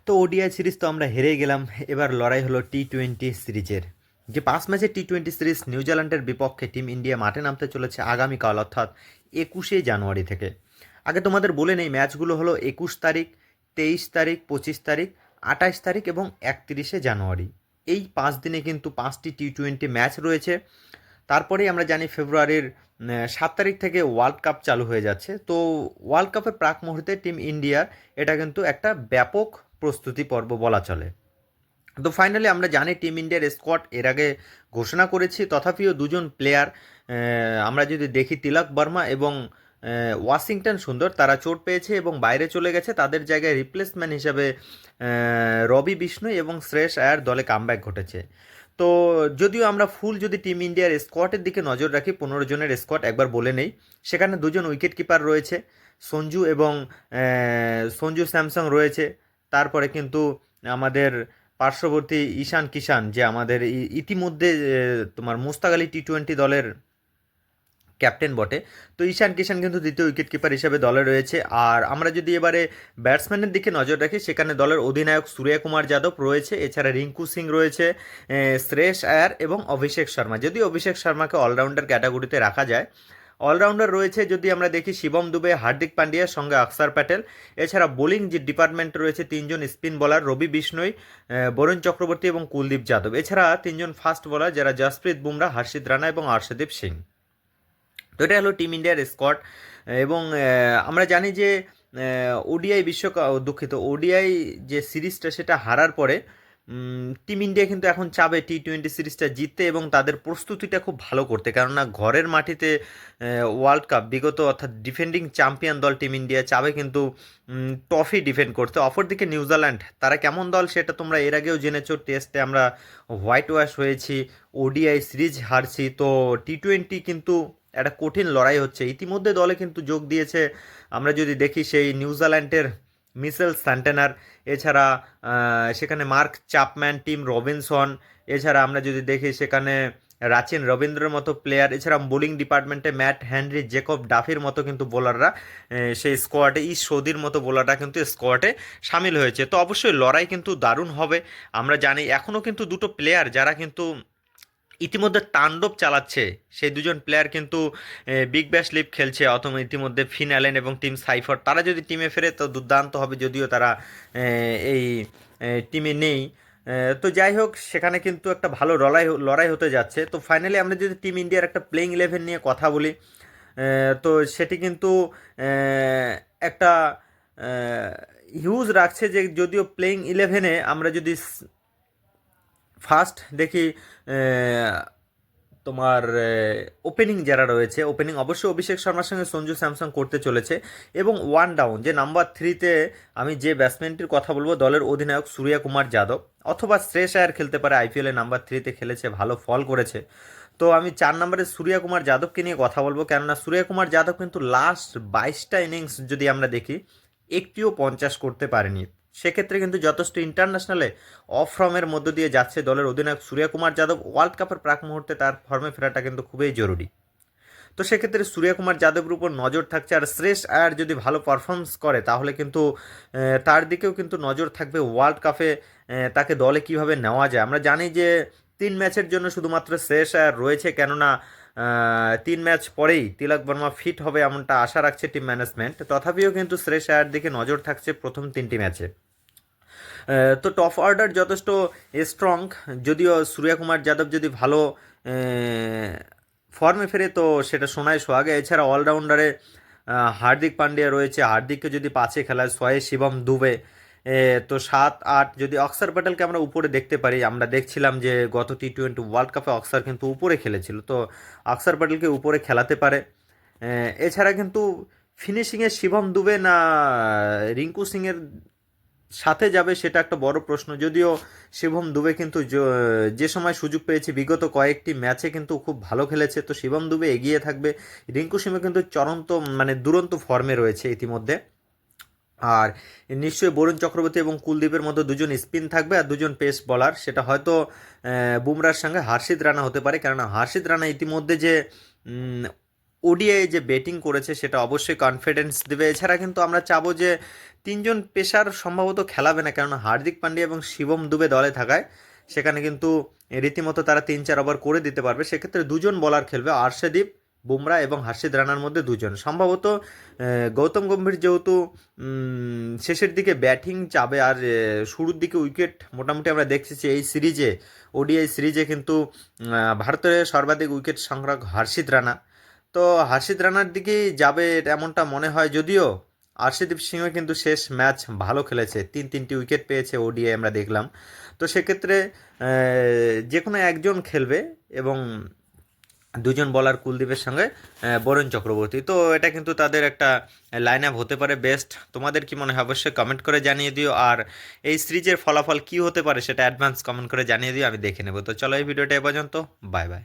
তো ODI series তো আমরা হেরে গেলাম। এবার লড়াই হলো টি-20 সিরিজের। যে 5 ম্যাচের টি-20 সিরিজ নিউজিল্যান্ডের বিপক্ষে টিম ইন্ডিয়া মাঠে নামতে চলেছে আগামীকাল, অর্থাৎ 21শে জানুয়ারি থেকে। আগে তোমাদের বলে নেই, ম্যাচগুলো হলো 21 তারিখ, 23 তারিখ, 25 তারিখ, 28 তারিখ এবং 31শে জানুয়ারি। এই 5 দিনে কিন্তু 5টি টি-20 ম্যাচ রয়েছে। তারপরেই আমরা জানি ফেব্রুয়ারির 7 তারিখ থেকে ওয়ার্ল্ড কাপ চালু হয়ে যাচ্ছে। তো ওয়ার্ল্ড কাপের প্রাক মুহূর্তে টিম ইন্ডিয়ার এটা কিন্তু একটা ব্যাপক প্রস্তুতি পর্ব বলা চলে। তো ফাইনালি আমরা জানি টিম ইন্ডিয়ার স্কোয়াড এর আগে ঘোষণা করেছি, তথাপিও দুজন প্লেয়ার আমরা যদি দেখি, তিলক বর্মা এবং ওয়াশিংটন সুন্দর, তারা চোট পেয়েছে এবং বাইরে চলে গেছে। তাদের জায়গায় রিপ্লেসমেন্ট হিসাবে রবি বিষ্ণই এবং শ্রেয়স আয়ার দলে কামব্যাক ঘটেছে। তো যদিও আমরা ফুল যদি টিম ইন্ডিয়ার স্কোয়াডের দিকে নজর রাখি, 15 জনের স্কোয়াড একবার বলে নেই। সেখানে দুজন উইকেট কিপার রয়েছে, সঞ্জু স্যামসং রয়েছে। তারপরে কিন্তু আমাদের পার্শ্ববর্তী ঈশান কিষান, যে আমাদের ইতিমধ্যে তোমার মুস্তাক আলী টি-20 দলের ক্যাপ্টেন বটে। তো ঈশান কিষান কিন্তু দ্বিতীয় উইকেট কিপার হিসেবে দলে রয়েছে। আর আমরা যদি এবারে ব্যাটসম্যানের দিকে নজর রাখি, সেখানে দলের অধিনায়ক সূর্যকুমার যাদব রয়েছে, এছাড়া রিঙ্কু সিং রয়েছে, শ্রেয়স আয়ার এবং অভিষেক শর্মা। যদি অভিষেক শর্মাকে অলরাউন্ডার ক্যাটাগরিতে রাখা যায়, অলরাউন্ডার রয়েছে যদি আমরা দেখি শিবম দুবে, হার্দিক পান্ডিয়ার সঙ্গে অক্ষর প্যাটেল। এছাড়া বোলিং যে ডিপার্টমেন্ট রয়েছে, 3জন স্পিন বোলার, রবি বিষ্ণই, বরুণ চক্রবর্তী এবং কুলদীপ যাদব। এছাড়া 3জন ফাস্ট বোলার, যারা জসপ্রীত বুমরা, হর্ষিত রানা এবং অর্শদীপ সিং। তো এটা হলো টিম ইন্ডিয়ার স্কোয়াড। এবং আমরা জানি যে ওডিআই বিশ্বকাপ, দুঃখিত, ওডিআই যে সিরিজটা সেটা হারার পরে টিম ইন্ডিয়া কিন্তু এখন চাবে টি-20 সিরিজটা জিততে এবং তাদের প্রস্তুতিটা খুব ভালো করতে। কেননা ঘরের মাটিতে ওয়ার্ল্ড কাপ বিগত, অর্থাৎ ডিফেন্ডিং চ্যাম্পিয়ন দল টিম ইন্ডিয়া চাবে কিন্তু ট্রফি ডিফেন্ড করতে। অপরদিকে নিউজিল্যান্ড, তারা কেমন দল সেটা তোমরা এর আগেও জেনেছো। টেস্টে আমরা হোয়াইট ওয়াশ হয়েছি, ওডিআই সিরিজ হারছি। তো টি-20 কিন্তু একটা কঠিন লড়াই হচ্ছে। ইতিমধ্যে দলে কিন্তু যোগ দিয়েছে, আমরা যদি দেখি, সেই নিউজিল্যান্ডের মিচেল স্যান্টেনার, এছাড়া সেখানে মার্ক চ্যাপম্যান, টিম রবিনসন, এছাড়া আমরা যদি দেখি সেখানে রাচিন রবীন্দ্রের মতো প্লেয়ার, এছাড়া বোলিং ডিপার্টমেন্টে ম্যাট হেনরি, জেকব ডাফির মতো কিন্তু বোলাররা সেই স্কোয়াডে, সৌদির মতো বোলাররা কিন্তু স্কোয়াডে সামিল হয়েছে। তো অবশ্যই লড়াই কিন্তু দারুণ হবে। আমরা জানি এখনও কিন্তু দুটো প্লেয়ার যারা কিন্তু ইতিমধ্যে তাণ্ডব চালাচ্ছে, সেই দুজন প্লেয়ার কিন্তু বিগ ব্যাশ লিগ খেলছে। অথবা ইতিমধ্যে ফিন অ্যালেন এবং টিম সাইফার, তারা যদি টিমে ফেরে তো দুর্দান্ত হবে, যদিও তারা এই টিমে নেই। তো যাই হোক, সেখানে কিন্তু একটা ভালো লড়াই লড়াই হতে যাচ্ছে। তো ফাইনালি আমরা যদি টিম ইন্ডিয়ার একটা প্লেইং ইলেভেন নিয়ে কথা বলি, তো সেটি কিন্তু একটা হিউজ রাখছে। যে যদিও প্লেইং ইলেভেনে আমরা যদি ফার্স্ট দেখি, তোমার ওপেনিং যারা রয়েছে, ওপেনিং অবশ্যই অভিষেক শর্মার সঙ্গে সঞ্জু স্যামসং করতে চলেছে। এবং ওয়ান ডাউন যে নাম্বার 3-তে আমি যে ব্যাটসম্যানটির কথা বলবো, দলের অধিনায়ক সূর্যকুমার যাদব অথবা শ্রেয়স আয়ার খেলতে পারে। আইপিএলে নাম্বার 3-তে খেলেছে, ভালো ফল করেছে। তো আমি 4 নম্বরে সূর্যকুমার যাদবকে নিয়ে কথা বলবো, কেননা সূর্যকুমার যাদব কিন্তু লাস্ট 22টা ইনিংস যদি আমরা দেখি, একটিও 50 করতে পারেনি। সেক্ষেত্রে কিন্তু যথেষ্ট ইন্টারন্যাশনালে অফ ফর্মের মধ্য দিয়ে যাচ্ছে দলের অধিনায়ক সূর্যকুমার যাদব। ওয়ার্ল্ড কাপের প্রাক মুহূর্তে তার ফর্মে ফেরাটা কিন্তু খুবই জরুরি। তো সেক্ষেত্রে সূর্যকুমার যাদবের উপর নজর থাকছে। আর শ্রেয়স আয়ার যদি ভালো পারফরমেন্স করে, তাহলে কিন্তু তার দিকেও কিন্তু নজর থাকবে ওয়ার্ল্ড কাপে তাকে দলে কিভাবে নেওয়া যায়। আমরা জানি যে 3 ম্যাচের জন্য শুধুমাত্র শ্রেয়স আয়ার রয়েছে, কেননা 3 ম্যাচ পরেই তিলক বর্মা ফিট হবে এমনটা আশা রাখছে টিম ম্যানেজমেন্ট। তথাপিও কিন্তু শ্রেয়স আয়ার দিকে নজর থাকছে প্রথম 3টি ম্যাচে। তো টপ অর্ডার যথেষ্ট স্ট্রং, যদিও সূর্যকুমার যাদব যদি ভালো ফর্মে ফেরে তো সেটা সোনায় সোহাগে। এছাড়া অলরাউন্ডারে হার্দিক পান্ডিয়া রয়েছে, হার্দিককে যদি 5-এ খেলায়, 6-এ শিবম দুবে, তো 7-8 যদি অক্ষর প্যাটেলকে আমরা উপরে দেখতে পারি। আমরা দেখছিলাম যে গত টি-20 ওয়ার্ল্ড কাপে অক্ষর কিন্তু উপরে খেলেছিল, তো অক্ষর প্যাটেলকে উপরে খেলাতে পারে। এছাড়া কিন্তু ফিনিশিংয়ে শিবম দুবে না রিঙ্কু সিংয়ের সাথে যাবে, সেটা একটা বড় প্রশ্ন। যদিও শিবম দুবে কিন্তু যে সময় সুযোগ পেয়েছে বিগত কয়েকটি ম্যাচে কিন্তু খুব ভালো খেলেছে, তো শিবম দুবে এগিয়ে থাকবে। রিঙ্কু সিংও কিন্তু চরন্ত, মানে দুরন্ত ফর্মে রয়েছে ইতিমধ্যে। আর নিশ্চয়ই বরুণ চক্রবর্তী এবং কুলদীপের মধ্যে দুজন স্পিন থাকবে আর দুজন পেস বলার, সেটা হয়তো বুমরার সঙ্গে হর্ষিত রানা হতে পারে। কেননা হর্ষিত রানা ইতিমধ্যে যে ওডিআই যে ব্যাটিং করেছে সেটা অবশ্যই কনফিডেন্স দেবে। এছাড়া কিন্তু আমরা চাবো যে 3জন পেসার সম্ভবত খেলাবে না, কেননা হার্দিক পান্ডিয়া এবং শিবম দুবে দলে থাকায় সেখানে কিন্তু রীতিমতো তারা 3-4 ওভার করে দিতে পারবে। সেক্ষেত্রে 2জন বলার খেলবে, আর্শদীপ বুমরা এবং হার্ষিদ রানার মধ্যে 2জন। সম্ভবত গৌতম গম্ভীর যেহেতু শেষের দিকে ব্যাটিং চাবে আর শুরুর দিকে উইকেট মোটামুটি আমরা দেখতেছি এই সিরিজে, ওডিআই সিরিজে কিন্তু ভারতের সর্বাধিক উইকেট সংগ্রাহক হর্ষিত রানা। তো হর্ষিত রানার দিকেই যাবে এমনটা মনে হয়, যদিও আর্শদীপ সিংহ কিন্তু শেষ ম্যাচ ভালো খেলেছে, 3টি উইকেট পেয়েছে ওডিআই আমরা দেখলাম। তো সেক্ষেত্রে যে কোনো একজন খেলবে এবং 2জন বলার কুলদীপের সঙ্গে বরুণ চক্রবর্তী। তো এটা কিন্তু তাদের একটা লাইন আপ হতে পারে বেস্ট। তোমাদের কি মনে হয় অবশ্যই কমেন্ট করে জানিয়ে দিও, আর এই সিরিজের ফলাফল কি হতে পারে সেটা অ্যাডভান্স কমেন্ট করে জানিয়ে দিও, আমি দেখে নেব। তো চলো এই ভিডিওটা এ পর্যন্ত, বাই বাই।